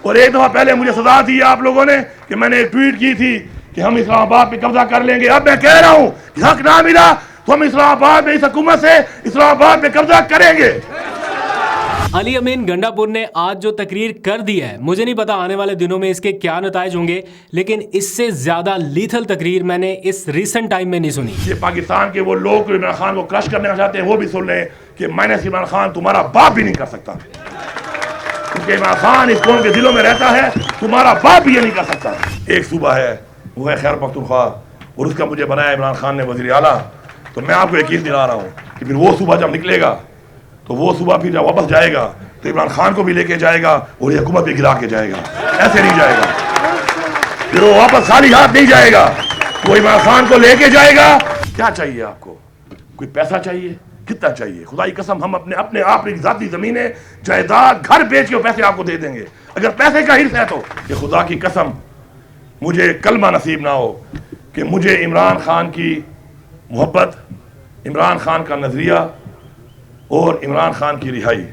اور ایک دفعہ پہلے مجھے سزا دی آپ لوگوں نے کہ میں نے ایک ٹویٹ کی تھی کہ ہم اسلام آباد پہ قبضہ کر لیں گے. اب میں کہہ رہا ہوں کہ حق نہ ملا تو ہم اسلام آباد میں اس حکومت سے اسلام آباد پہ قبضہ کریں گے. علی امین گنڈا پور نے آج جو تقریر کر دی ہے، مجھے نہیں پتا آنے والے دنوں میں اس کے کیا نتائج ہوں گے، لیکن اس سے زیادہ لیتھل تقریر میں نے اس ریسنٹ ٹائم میں نہیں سنی. یہ پاکستان کے وہ لوگ جو عمران خان کو کرش کرنا چاہتے ہیں وہ بھی سن لیں کہ مائنس عمران خان تمہارا باپ بھی نہیں کر سکتا، کیونکہ عمران خان اس قوم کے دلوں میں رہتا ہے، تمہارا باپ بھی یہ نہیں کر سکتا. ایک صوبہ ہے وہ ہے خیبر پختونخوا، اور اس کا مجھے بنایا عمران خان نے وزیر اعلیٰ. تو میں آپ کو یقین دلا رہا ہوں کہ پھر وہ صوبہ جب نکلے گا تو وہ صوبہ پھر جب واپس جائے گا تو عمران خان کو بھی لے کے جائے گا اور یہ حکومت بھی گرا کے جائے گا. ایسے نہیں جائے گا، پھر وہ واپس خالی ہاتھ نہیں جائے گا، وہ عمران خان کو لے کے جائے گا. کیا چاہیے آپ کو؟ کوئی پیسہ چاہیے؟ کتنا چاہیے؟ خدا کی قسم ہم اپنے آپ کی ذاتی زمینیں، جائیداد، گھر بیچ کے پیسے آپ کو دے دیں گے. اگر پیسے کا حرص ہے تو کہ خدا کی قسم مجھے کلمہ نصیب نہ ہو کہ مجھے عمران خان کی محبت، عمران خان کا نظریہ اور عمران خان کی رہائی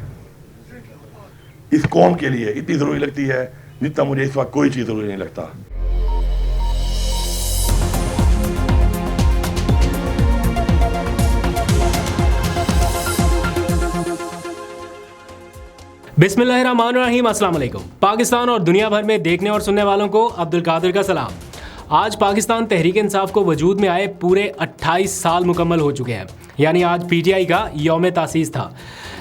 اس قوم کے لیے اتنی ضروری لگتی ہے جتنا مجھے اس وقت کوئی چیز ضروری نہیں لگتا. بسم اللہ الرحمن الرحیم. السلام علیکم. پاکستان اور دنیا بھر میں دیکھنے اور سننے والوں کو عبد القادر کا سلام. آج پاکستان تحریک انصاف کو وجود میں آئے پورے 28 سال مکمل ہو چکے ہیں، یعنی آج پی ٹی آئی کا یوم تاسیس تھا.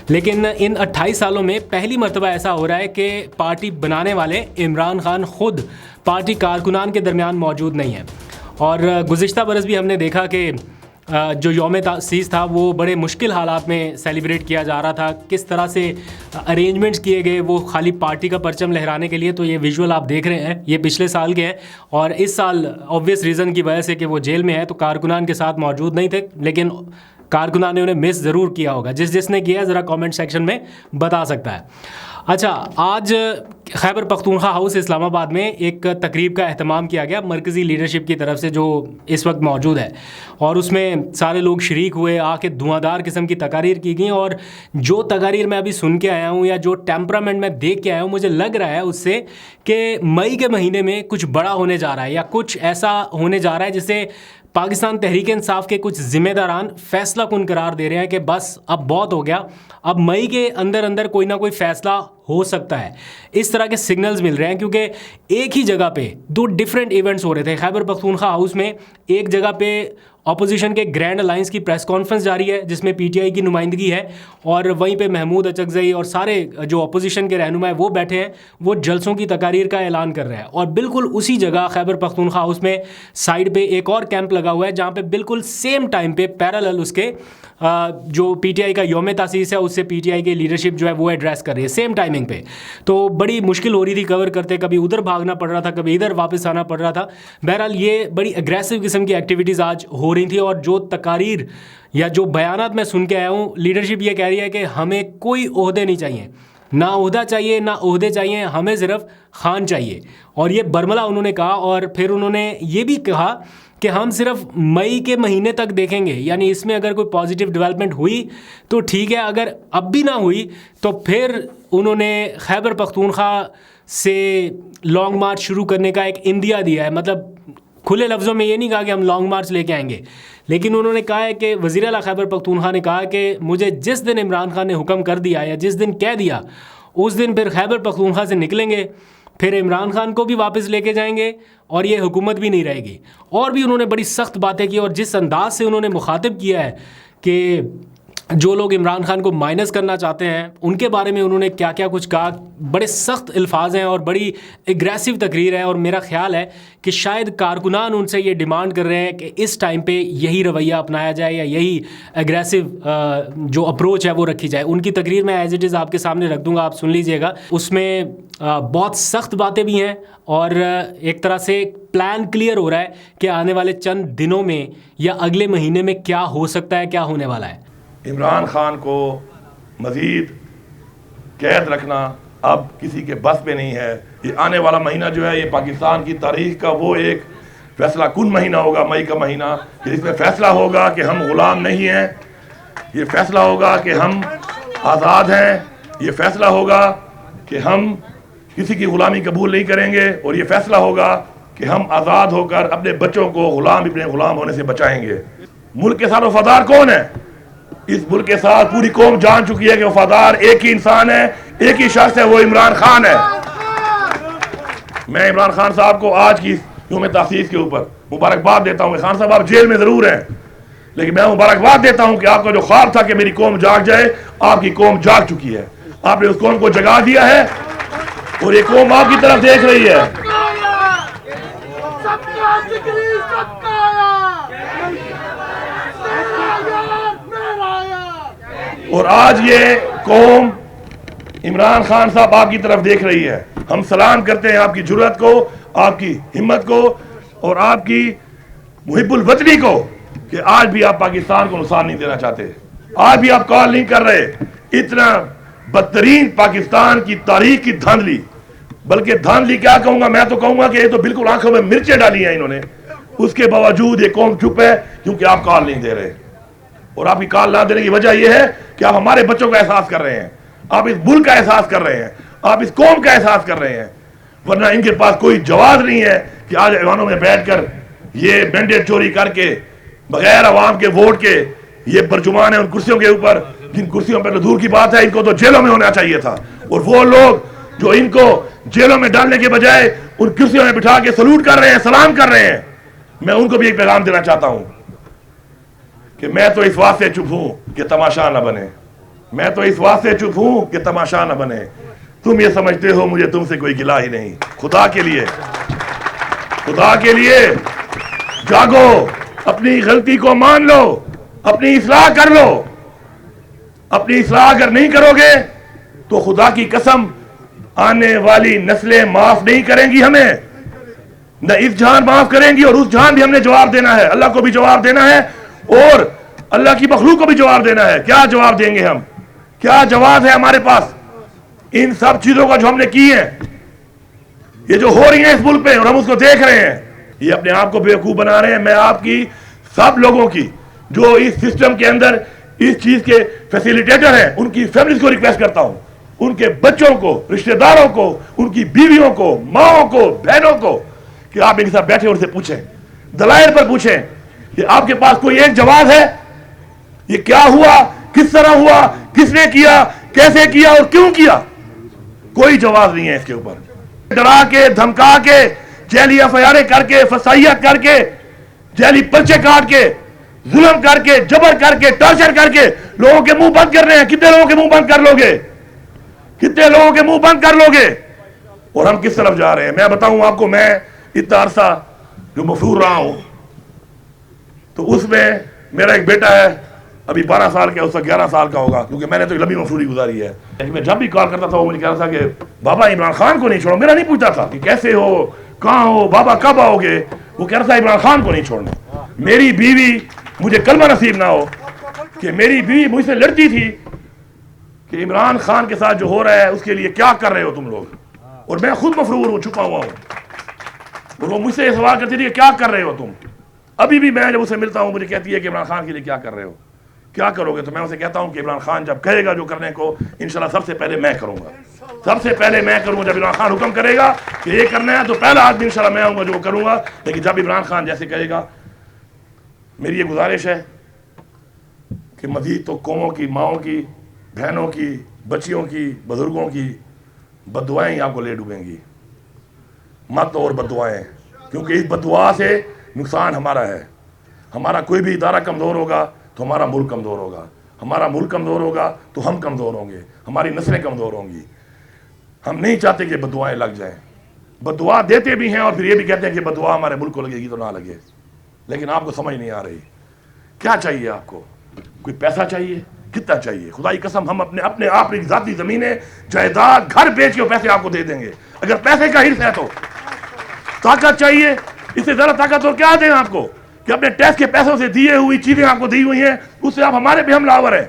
لیکن ان 28 سالوں میں پہلی مرتبہ ایسا ہو رہا ہے کہ پارٹی بنانے والے عمران خان خود پارٹی کارکنان کے درمیان موجود نہیں ہیں. اور گزشتہ برس بھی ہم نے دیکھا کہ جو یوم تاسیس تھا وہ بڑے مشکل حالات میں سیلیبریٹ کیا جا رہا تھا، کس طرح سے ارینجمنٹس کیے گئے وہ خالی پارٹی کا پرچم لہرانے کے لیے. تو یہ ویژول آپ دیکھ رہے ہیں یہ پچھلے سال کے ہیں، اور اس سال آبویس ریزن کی وجہ سے کہ وہ جیل میں ہے تو کارکنان کے ساتھ موجود نہیں تھے، لیکن کارکنان نے انہیں مس ضرور کیا ہوگا. جس نے کیا ذرا کامنٹ سیکشن میں بتا سکتا ہے. اچھا، آج خیبر پختونخوا ہاؤس اسلام آباد میں ایک تقریب کا اہتمام کیا گیا مرکزی لیڈرشپ کی طرف سے جو اس وقت موجود ہے، اور اس میں سارے لوگ شریک ہوئے، آ کے دھواں دار قسم کی تقاریر کی گئیں. اور جو تقاریر میں ابھی سن کے آیا ہوں یا جو ٹیمپرامنٹ میں دیکھ کے آیا ہوں، مجھے لگ رہا ہے اس سے کہ مئی کے مہینے میں کچھ بڑا ہونے جا رہا ہے یا کچھ ایسا ہونے جا رہا ہے جسے پاکستان تحریک انصاف کے کچھ ذمہ داران فیصلہ کن قرار دے رہے ہیں کہ بس اب بہت ہو گیا، اب مئی کے اندر کوئی نہ کوئی فیصلہ ہو سکتا ہے. اس طرح کے سگنلز مل رہے ہیں کیونکہ ایک ہی جگہ پہ دو ڈیفرنٹ ایونٹس ہو رہے تھے. خیبر پختونخوا ہاؤس میں ایک جگہ پہ اپوزیشن کے گرینڈ الائنس کی پریس کانفرنس جاری ہے جس میں پی ٹی آئی کی نمائندگی ہے، اور وہیں پہ محمود اچکزئی اور سارے جو اپوزیشن کے رہنما ہیں وہ بیٹھے ہیں، وہ جلسوں کی تقاریر کا اعلان کر رہے ہیں. اور بالکل اسی جگہ خیبر پختونخوا ہاؤس میں سائڈ پہ ایک اور کیمپ لگا ہوا ہے جہاں پہ بالکل سیم ٹائم پہ پیرالل اس کے جو پی ٹی آئی کا یوم تاسیس ہے اس سے پی ٹی آئی کی لیڈرشپ جو ہے وہ ایڈریس کر رہی ہے سیم ٹائمنگ پہ. تو بڑی مشکل ہو رہی تھی کور کرتے، کبھی ادھر بھاگنا پڑ رہا تھا، کبھی ادھر واپس آنا پڑ رہا تھا. بہرحال یہ بڑی اگریسو قسم کی ایکٹیویٹیز آج ہو رہی تھی، اور جو تقاریر یا جو بیانات میں سن کے آیا ہوں، لیڈرشپ یہ کہہ رہی ہے کہ ہمیں کوئی عہدے نہیں چاہیے، نہ عہدہ چاہیے نہ عہدے چاہیے، ہمیں صرف خان چاہیے. اور یہ برملا انہوں نے کہا. اور پھر انہوں نے یہ بھی کہا کہ ہم صرف مئی کے مہینے تک دیکھیں گے، یعنی اس میں اگر کوئی پازیٹیو ڈیولپمنٹ ہوئی تو ٹھیک ہے، اگر اب بھی نہ ہوئی تو پھر انہوں نے خیبر پختونخوا سے لانگ مارچ شروع کرنے کا ایک اندیا دیا ہے. مطلب کھلے لفظوں میں یہ نہیں کہا کہ ہم لانگ مارچ لے کے آئیں گے، لیکن انہوں نے کہا ہے کہ وزیر اعلیٰ خیبر پختونخوا نے کہا کہ مجھے جس دن عمران خان نے حکم کر دیا یا جس دن کہہ دیا اس دن پھر خیبر پختونخوا سے نکلیں گے، پھر عمران خان کو بھی واپس لے کے جائیں گے اور یہ حکومت بھی نہیں رہے گی. اور بھی انہوں نے بڑی سخت باتیں کی، اور جس انداز سے انہوں نے مخاطب کیا ہے کہ جو لوگ عمران خان کو مائنس کرنا چاہتے ہیں ان کے بارے میں انہوں نے کیا کیا کچھ کہا، بڑے سخت الفاظ ہیں اور بڑی اگریسو تقریر ہے. اور میرا خیال ہے کہ شاید کارکنان ان سے یہ ڈیمانڈ کر رہے ہیں کہ اس ٹائم پہ یہی رویہ اپنایا جائے یا یہی اگریسو جو اپروچ ہے وہ رکھی جائے. ان کی تقریر میں ایز اٹ از آپ کے سامنے رکھ دوں گا، آپ سن لیجئے گا. اس میں بہت سخت باتیں بھی ہیں اور ایک طرح سے پلان کلیئر ہو رہا ہے کہ آنے والے چند دنوں میں یا اگلے مہینے میں کیا ہو سکتا ہے، کیا ہونے والا ہے. عمران خان کو مزید قید رکھنا اب کسی کے بس پہ نہیں ہے. یہ آنے والا مہینہ جو ہے یہ پاکستان کی تاریخ کا وہ ایک فیصلہ کن مہینہ ہوگا، مئی کا مہینہ، جس میں فیصلہ ہوگا کہ ہم غلام نہیں ہیں، یہ فیصلہ ہوگا کہ ہم آزاد ہیں، یہ فیصلہ ہوگا کہ ہم کسی کی غلامی قبول نہیں کریں گے، اور یہ فیصلہ ہوگا کہ ہم آزاد ہو کر اپنے بچوں کو اپنے غلام ہونے سے بچائیں گے۔ ملک کے ساتھ وفادار کون ہے؟ اس ملک کے ساتھ پوری قوم جان چکی ہے کہ وفادار ایک ہی انسان ہے، ایک ہی شخص ہے، وہ عمران خان ہے۔ میں عمران خان صاحب کو آج کی یوم تاسیس کے اوپر مبارکباد دیتا ہوں۔ خان صاحب آپ جیل میں ضرور ہیں، لیکن میں مبارکباد دیتا ہوں کہ آپ کا جو خواب تھا کہ میری قوم جاگ جائے، آپ کی قوم جاگ چکی ہے۔ آپ نے اس قوم کو جگا دیا ہے، اور یہ قوم آپ کی طرف دیکھ رہی ہے۔ اور آج یہ قوم عمران خان صاحب آپ کی طرف دیکھ رہی ہے۔ ہم سلام کرتے ہیں آپ کی جرأت کو، آپ کی ہمت کو، اور آپ کی محب الوطنی کو، کہ آج بھی آپ پاکستان کو نقصان نہیں دینا چاہتے، آج بھی آپ کال نہیں کر رہے۔ اتنا بدترین پاکستان کی تاریخ کی دھاندلی، بلکہ دھاندلی کیا کہوں گا، میں تو کہوں گا کہ یہ تو بالکل آنکھوں میں مرچیں ڈالی ہیں انہوں نے، اس کے باوجود یہ قوم چپ ہے کیونکہ آپ کال نہیں دے رہے۔ اور آپ کی کال نہ دینے کی وجہ یہ ہے کہ آپ ہمارے بچوں کا احساس کر رہے ہیں، آپ اس ملک کا احساس کر رہے ہیں، آپ اس قوم کا احساس کر رہے ہیں، ورنہ ان کے پاس کوئی جواز نہیں ہے کہ آج ایوانوں میں بیٹھ کر یہ مینڈیٹ چوری کر کے بغیر عوام کے ووٹ کے یہ برجمان ہیں ان کرسیوں کے اوپر، جن کرسیوں پر دور کی بات ہے ان کو تو جیلوں میں ہونا چاہیے تھا۔ اور وہ لوگ جو ان کو جیلوں میں ڈالنے کے بجائے ان کرسیوں میں بٹھا کے سلوٹ کر رہے ہیں، سلام کر رہے ہیں، میں ان کو بھی ایک پیغام دینا چاہتا ہوں کہ میں تو اس واسطے چپ ہوں کہ تماشا نہ بنے، میں تو اس واسطے چپ ہوں کہ تماشا نہ بنے۔ تم یہ سمجھتے ہو مجھے تم سے کوئی گلہ ہی نہیں۔ خدا کے لیے، خدا کے لیے جاگو، اپنی غلطی کو مان لو، اپنی اصلاح کر لو۔ اپنی اصلاح اگر نہیں کرو گے تو خدا کی قسم آنے والی نسلیں معاف نہیں کریں گی ہمیں، نہ اس جہان معاف کریں گی، اور اس جہان بھی ہم نے جواب دینا ہے، اللہ کو بھی جواب دینا ہے، اور اللہ کی مخلوق کو بھی جواب دینا ہے۔ کیا جواب دیں گے ہم؟ کیا جواب ہے ہمارے پاس ان سب چیزوں کا جو ہم نے کی ہیں، یہ جو ہو رہی ہیں اس ملک پہ، اور ہم اس کو دیکھ رہے ہیں؟ یہ اپنے آپ کو بیوقوف بنا رہے ہیں۔ میں آپ کی سب لوگوں کی جو اس سسٹم کے اندر اس چیز کے فیسیلیٹیٹر ہیں، ان کی فیملیز کو ریکویسٹ کرتا ہوں، ان کے بچوں کو، رشتہ داروں کو، ان کی بیویوں کو، ماؤں کو، بہنوں کو، کہ آپ ان کے ساتھ بیٹھے اور سے پوچھیں، دلائل پر پوچھیں کہ آپ کے پاس کوئی ایک جواب ہے؟ یہ کیا ہوا، کس طرح ہوا، کس نے کیا، کیسے کیا اور کیوں کیا؟ کوئی جواز نہیں ہے اس کے اوپر۔ ڈرا کے، دھمکا کے، جیلی FIR کر کے، فسائیہ کر کے، جیلی پرچے کاٹ کے، ظلم کر کے، جبر کر کے، ٹارچر کر کے لوگوں کے منہ بند کر رہے ہیں۔ کتنے لوگوں کے منہ بند کر لو گے؟ کتنے لوگوں کے منہ بند کر لو گے؟ اور ہم کس طرف جا رہے ہیں؟ میں بتاؤں آپ کو، میں اتنا عرصہ جو مفرور رہا ہوں، تو اس میں میرا ایک بیٹا ہے، ابھی 12 سال کا، اس کا 11 سال کا ہوگا، کیونکہ میں نے تو ایک لمبی مفروری گزاری ہے۔ لیکن میں جب بھی کال کرتا تھا وہ مجھے کہہ رہا تھا کہ بابا عمران خان کو نہیں چھوڑو۔ میرا نہیں پوچھتا تھا کہ کیسے ہو، کہاں ہو، بابا کب آؤ گے، وہ کہہ رہا تھا عمران خان کو نہیں چھوڑنا۔ میری بیوی، مجھے کلمہ نصیب نہ ہو کہ میری بیوی مجھ سے لڑتی تھی کہ عمران خان کے ساتھ جو ہو رہا ہے اس کے لیے کیا کر رہے ہو تم لوگ، اور میں خود مفرور ہوں، چھپا ہوا ہوں، اور وہ مجھ سے یہ سوال کرتی تھی کہ کیا کر رہے ہو تم۔ ابھی بھی میں جب اسے ملتا ہوں مجھے کہتی ہے کہ عمران خان کے لیے کیا کر رہے ہو، کیا کرو گے؟ تو میں اسے کہتا ہوں کہ عمران خان جب کہے گا جو کرنے کو، انشاءاللہ سب سے پہلے میں کروں گا، سب سے پہلے میں کروں گا۔ جب عمران خان حکم کرے گا کہ یہ کرنا ہے تو پہلا آدمی انشاءاللہ میں آؤں گا جو کروں گا۔ لیکن جب عمران خان جیسے کہے گا، میری یہ گزارش ہے کہ مزید تو قوموں کی، ماؤں کی، بہنوں کی، بچیوں کی، بزرگوں کی بد دعائیں آپ کو لے ڈوبیں گی، مت اور بد دعائیں، کیونکہ اس بد دعا سے نقصان ہمارا ہے۔ ہمارا کوئی بھی ادارہ کمزور ہوگا تو ہمارا ملک کمزور ہوگا، ہمارا ملک کمزور ہوگا تو ہم کمزور ہوں گے، ہماری نسلیں کمزور ہوں گی۔ ہم نہیں چاہتے کہ بد دعائیں لگ جائیں۔ بد دعا دیتے بھی ہیں اور پھر یہ بھی کہتے ہیں کہ بد دعا ہمارے ملک کو لگے گی تو نہ لگے، لیکن آپ کو سمجھ نہیں آ رہی۔ کیا چاہیے آپ کو؟ کوئی پیسہ چاہیے؟ کتنا چاہیے؟ خدا کی قسم ہم اپنے آپ کی ذاتی زمینیں، جائیداد، گھر بیچ کے پیسے آپ کو دے دیں گے، اگر پیسے کا ہرس ہے تو۔ طاقت چاہیے، اس سے زیادہ طاقت اور کیا دیں آپ کو کہ اپنے ٹیکس کے پیسوں سے دیے ہوئی چیزیں آپ کو دی ہوئی ہیں، اس سے آپ ہمارے پہ حملہ آور ہیں،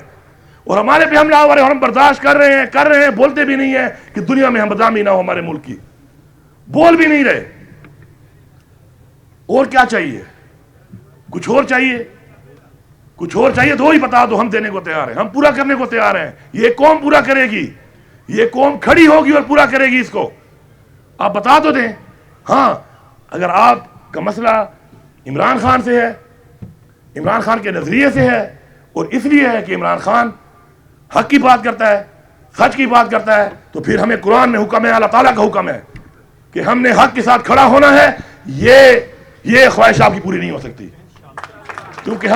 اور ہمارے پہ حملہ آور ہیں، اور ہم برداشت کر رہے ہیں، بولتے بھی نہیں ہیں کہ دنیا میں ہم بدنامی نہ ہو ہمارے ملک کی، بول بھی نہیں رہے۔ اور کیا چاہیے؟ کچھ اور چاہیے؟ کچھ اور چاہیے تو وہی بتا دو، ہم دینے کو تیار ہیں، ہم پورا کرنے کو تیار ہیں۔ یہ قوم پورا کرے گی، یہ قوم کھڑی ہوگی اور پورا کرے گی اس کو۔ آپ بتا تو دیں. ہاں اگر آپ کا مسئلہ عمران خان سے ہے, عمران خان کے نظریے سے ہے, اور اس لیے ہے کہ عمران خان حق کی بات کرتا ہے, سچ کی بات کرتا ہے, تو پھر ہمیں قرآن میں حکم ہے, اللہ تعالیٰ کا حکم ہے کہ ہم نے حق کے ساتھ کھڑا ہونا ہے. یہ خواہش آپ کی پوری نہیں ہو سکتی, کیونکہ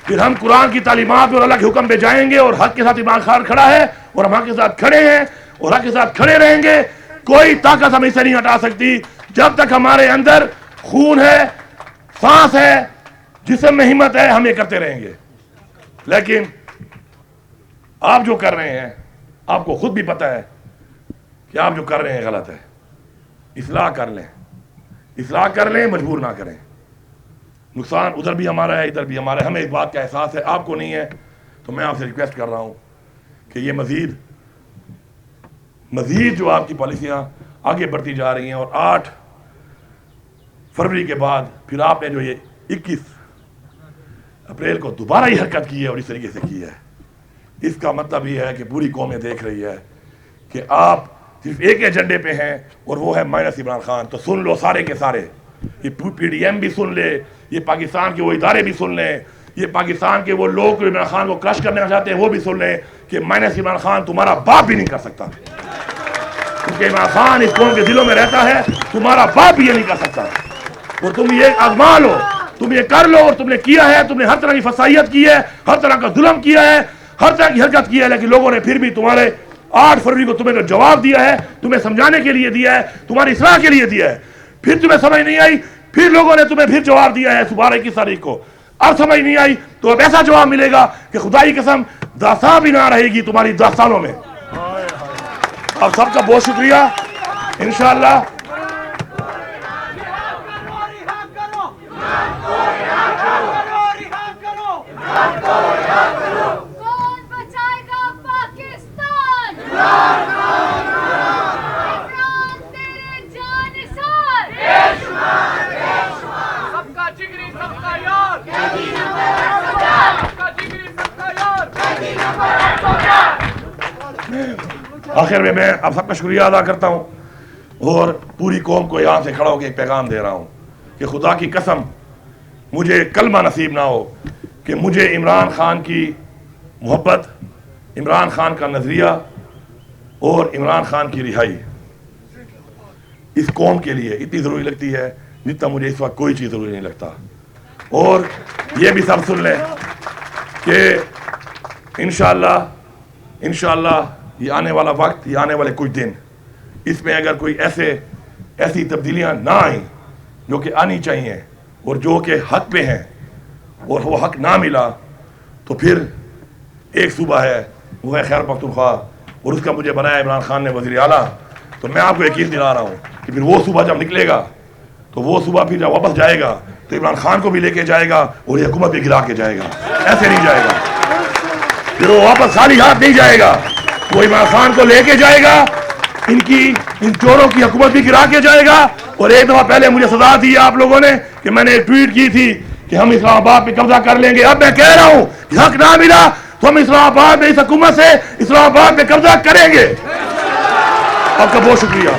پھر ہم قرآن کی تعلیمات اور اللہ کے حکم پہ جائیں گے, اور حق کے ساتھ عمران خان کھڑا ہے اور ہم حق کے ساتھ کھڑے ہیں اور حق کے ساتھ کھڑے رہیں گے. کوئی طاقت ہمیں سے نہیں ہٹا سکتی جب تک ہمارے اندر خون ہے, سانس ہے, جسم میں ہمت ہے, ہم یہ کرتے رہیں گے. لیکن آپ جو کر رہے ہیں آپ کو خود بھی پتہ ہے کہ آپ جو کر رہے ہیں غلط ہے. اصلاح کر لیں, اصلاح کر لیں, مجبور نہ کریں. نقصان ادھر بھی ہمارا ہے, ادھر بھی ہمارا ہے. ہمیں اس بات کا احساس ہے, آپ کو نہیں ہے. تو میں آپ سے ریکویسٹ کر رہا ہوں کہ یہ مزید جو آپ کی پالیسیاں آگے بڑھتی جا رہی ہیں, اور 8 فروری کے بعد پھر آپ نے جو یہ 21 اپریل کو دوبارہ یہ حرکت کی ہے اور اس طریقے سے کی ہے, اس کا مطلب یہ ہے کہ پوری قوم یہ دیکھ رہی ہے کہ آپ صرف ایک ایجنڈے پہ ہیں, اور وہ ہے مائنس عمران خان. تو سن لو سارے کے سارے, یہ پی ڈی ایم بھی سن لے, یہ پاکستان کے وہ ادارے بھی سن لیں, یہ پاکستان کے وہ لوگ جو عمران خان کو کرش کرنا چاہتے ہیں وہ بھی سن لیں کہ مائنس عمران خان تمہارا باپ بھی نہیں کر سکتا. کیونکہ عمران خان اس قوم کے دلوں میں رہتا ہے, تمہارا باپ بھی یہ نہیں کر سکتا. اور تم یہ آزما لو, تم یہ کر لو, اور تم نے کیا ہے. تم نے ہر طرح کی فسائیت کی ہے, ہر طرح کا ظلم کیا ہے, ہر طرح کی حرکت کی ہے, لیکن لوگوں نے پھر بھی تمہارے 8 فروری کو تمہیں جو جواب دیا ہے, تمہیں سمجھانے کے لیے دیا ہے, تمہاری اصلاح کے لیے دیا ہے. پھر تمہیں سمجھ نہیں آئی, پھر لوگوں نے تمہیں پھر جواب دیا ہے 21 تاریخ کو. اب سمجھ نہیں آئی تو اب ایسا جواب ملے گا کہ خدا کی قسم داستان بھی نہ رہے گی تمہاری داستانوں میں. آپ سب کا بہت شکریہ. انشاءاللہ آخر میں آپ سب کا شکریہ ادا کرتا ہوں, اور پوری قوم کو یہاں سے کھڑا ہو کے ایک پیغام دے رہا ہوں کہ خدا کی قسم مجھے کلمہ نصیب نہ ہو کہ مجھے عمران خان کی محبت, عمران خان کا نظریہ اور عمران خان کی رہائی اس قوم کے لیے اتنی ضروری لگتی ہے جتنا مجھے اس وقت کوئی چیز ضروری نہیں لگتا. اور یہ بھی سب سن لیں کہ انشاءاللہ یہ آنے والا وقت, یہ آنے والے کچھ دن, اس میں اگر کوئی ایسی تبدیلیاں نہ آئیں جو کہ آنی چاہیے اور جو کہ حق پہ ہیں, اور وہ حق نہ ملا, تو پھر ایک صوبہ ہے وہ ہے خیبر پختونخوا, اور اس کا مجھے بنایا عمران خان نے وزیر اعلیٰ. تو میں آپ کو یقین دلا رہا ہوں کہ پھر وہ صوبہ جب نکلے گا تو وہ صوبہ پھر جب واپس جائے گا تو عمران خان کو بھی لے کے جائے گا اور یہ حکومت بھی گرا کے جائے گا. ایسے نہیں جائے گا, پھر وہ واپس خالی ہاتھ نہیں جائے گا, وہ عمران خان کو لے کے جائے گا, ان چوروں کی حکومت بھی گرا کے جائے گا. اور ایک دفعہ پہلے مجھے سزا دی آپ لوگوں نے کہ میں نے ایک ٹویٹ کی تھی کہ ہم اسلام آباد پہ قبضہ کر لیں گے. اب میں کہہ رہا ہوں کہ حق نہ ملا تو ہم اسلام آباد میں اس حکومت سے اسلام آباد پہ قبضہ کریں گے. آپ کا بہت شکریہ.